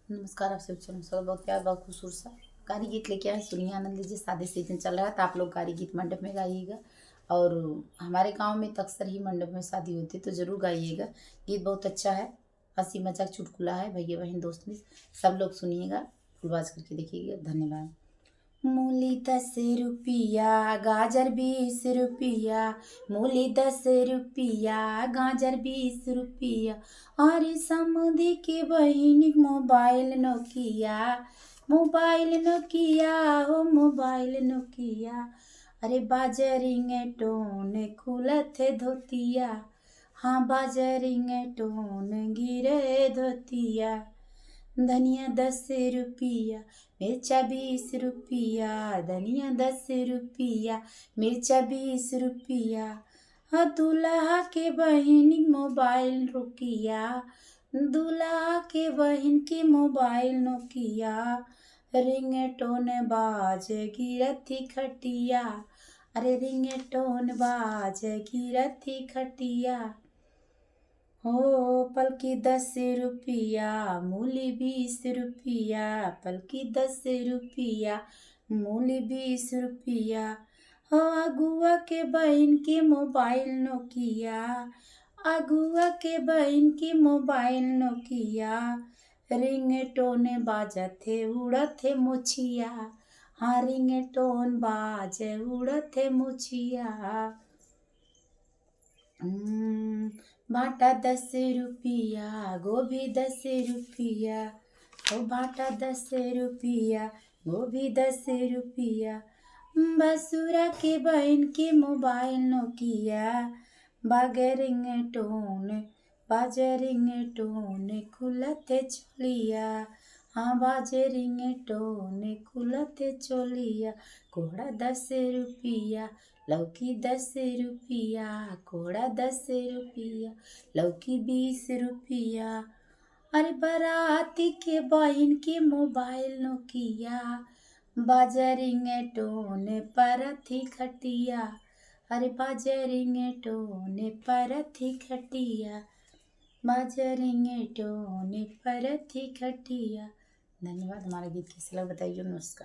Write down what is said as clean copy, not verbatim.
नमस्कार, आप सभी बच्चों का बहुत प्यार बहुत खूबसूरत सा गारी गीत लेके आए। सुनिए, आनंद लीजिए। शादी सीजन चल रहा है तो आप लोग गारी गीत मंडप में गाइएगा। और हमारे गांव में तो अक्सर ही मंडप में शादी होती है, तो ज़रूर गाइएगा। गीत बहुत अच्छा है, हंसी मजाक चुटकुला है। भैया बहन दोस्त में सब लोग सुनिएगा, फुलबाज करके देखिएगा। धन्यवाद। मूली 10 रुपया, गाजर 20 रुपया। मूली 10 रुपया, गाजर 20 रुपया। और समधी के बहिन मोबाइल नोकिया। मोबाइल नोकिया हो मोबाइल नोकिया। अरे बाजरिंगे टोन खुलत है धोतिया। हाँ बाजरिंगे टोन गिरे धोतिया। धनिया 10 रुपया, मिर्चा 20 रुपया। धनिया 10 रुपया, मिर्चा 20 रुपया। हाँ दूल्हा के बहन मोबाइल नोकिया। दूल्हा के बहन की मोबाइल नोकिया। रिंगटोन बाज गिरथी खटिया। अरे रिंगटोन बाज गिरथी खटिया। हो पलकी 10 रुपया, मूली 20 रुपया। पलकी 10 रुपया, मूली 20 रुपया। हो अगुआ के बहन की मोबाइल नोकिया। अगुआ के बहन की मोबाइल नोकिया। रिंगटोन बाजत थे उड़त थे मुछिया। हाँ रिंगटोन बाज उड़त थे मुछिया। भाटा 10 रुपया, गोभी 10 रुपया। ओ भाटा 10 रुपया, गोभी 10 रुपया। बसुरा के बहन के मोबाइल नोकिया। बागरिंग टोन बाजरिंग टोन खुलते चोलिया। हाँ बाजरिंग टोन खुलते चोलिया। कोड़ा 10 रुपया, लौकी 10 रुपया। कोड़ा 10 रुपया, लौकी 20 रुपया। अरे बाराती के बहन के मोबाइल नोकिया। बाजरिंग टोन परथी खटिया। अरे बाजरिंग टोन परथी खटिया। बाजरिंग टोन परथी खटिया। धन्यवाद। हमारा गीत कैसा लगा बताइए। नमस्कार।